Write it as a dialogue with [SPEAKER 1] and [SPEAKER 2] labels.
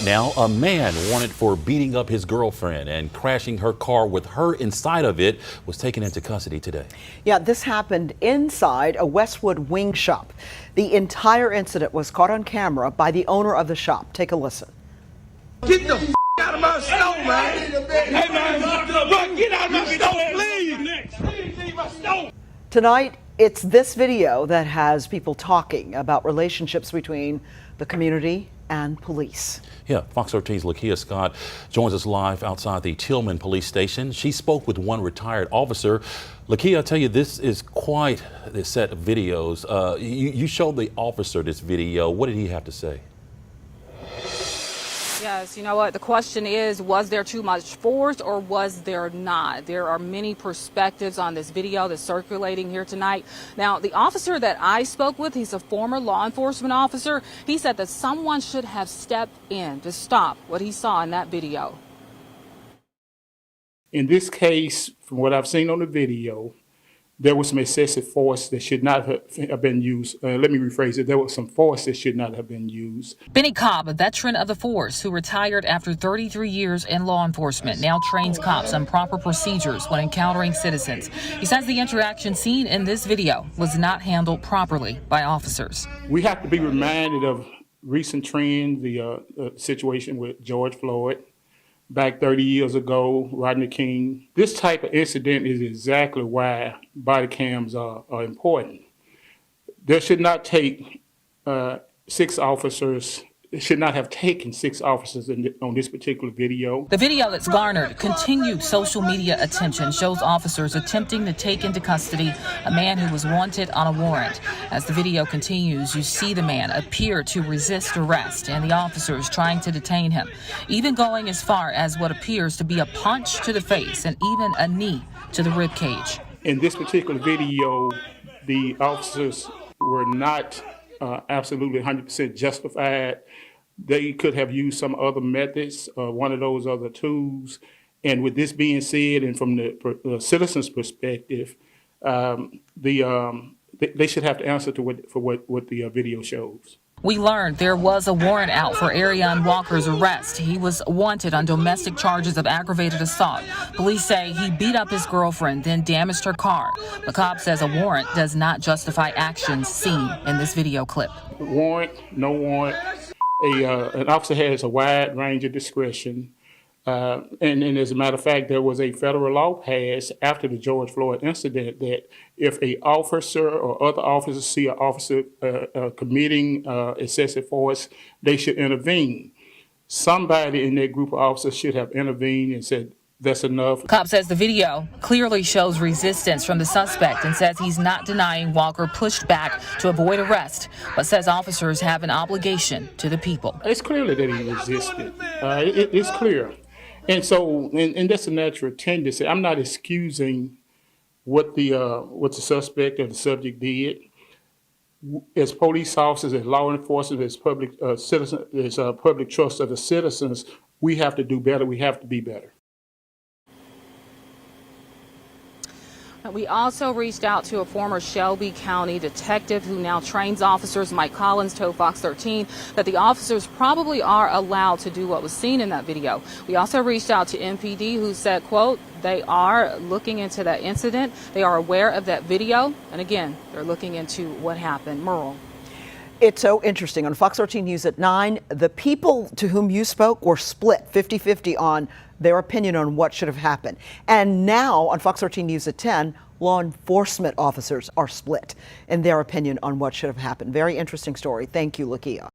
[SPEAKER 1] Now, a man wanted for beating up his girlfriend and crashing her car with her inside of it was taken into custody today.
[SPEAKER 2] Yeah, this happened inside a Westwood wing shop. The entire incident was caught on camera by the owner of the shop. Take a listen.
[SPEAKER 3] Get the out of my store, man. Hey, man, bro, get out of my store, please. Please leave my store.
[SPEAKER 2] Tonight, it's this video that has people talking about relationships between the community and police.
[SPEAKER 1] Yeah, Fox 13's Lakia Scott joins us live outside the Tillman police station. She spoke with one retired officer. Lakia, I tell you, this is quite a set of videos. You showed the officer this video. What did he have to say?
[SPEAKER 4] Yes, you know what? The question is, was there too much force or was there not? There are many perspectives on this video that's circulating here tonight. Now, the officer that I spoke with, he's a former law enforcement officer. He said that someone should have stepped in to stop what he saw in that video.
[SPEAKER 5] In this case, from what I've seen on the video, there was some excessive force that should not have been used. Let me rephrase it. There was some force that should not have been used.
[SPEAKER 4] Benny Cobb, a veteran of the force who retired after 33 years in law enforcement, now trains cops on proper procedures when encountering citizens. He says the interaction seen in this video was not handled properly by officers.
[SPEAKER 5] We have to be reminded of recent trends, the situation with George Floyd. Back 30 years ago, Rodney King. This type of incident is exactly why body cams are important. There should not take 6 officers. It should not have taken 6 officers on this particular video.
[SPEAKER 4] The video that's garnered continued social media attention shows officers attempting to take into custody a man who was wanted on a warrant. As the video continues, you see the man appear to resist arrest and the officers trying to detain him, even going as far as what appears to be a punch to the face and even a knee to the rib cage.
[SPEAKER 5] In this particular video, the officers were not absolutely 100% justified. They could have used some other methods, one of those other tools. And with this being said, and from the citizens' perspective, they should have to answer to what the video shows.
[SPEAKER 4] We learned there was a warrant out for Ariane Walker's arrest. He was wanted on domestic charges of aggravated assault. Police say he beat up his girlfriend, then damaged her car. McCobb says a warrant does not justify actions seen in this video clip.
[SPEAKER 5] Warrant, no warrant. An officer has a wide range of discretion. And as a matter of fact, there was a federal law passed after the George Floyd incident that if an officer or other officers see an officer committing excessive force, they should intervene. Somebody in that group of officers should have intervened and said, that's enough.
[SPEAKER 4] Cobb says the video clearly shows resistance from the suspect and says he's not denying Walker pushed back to avoid arrest, but says officers have an obligation to the people.
[SPEAKER 5] It's clearly that he resisted. It's clear. And so, and that's a natural tendency. I'm not excusing what the suspect or the subject did. As police officers, as law enforcement, as public citizens, as public trust of the citizens, we have to do better. We have to be better.
[SPEAKER 4] We also reached out to a former Shelby County detective who now trains officers. Mike Collins told Fox 13 that the officers probably are allowed to do what was seen in that video. We also reached out to MPD who said, quote, they are looking into that incident. They are aware of that video. And again, they're looking into what happened. Merle.
[SPEAKER 2] It's so interesting. On Fox 13 News at 9, the people to whom you spoke were split 50-50 on their opinion on what should have happened. And now on Fox 13 News at 10, law enforcement officers are split in their opinion on what should have happened. Very interesting story. Thank you, Lakia.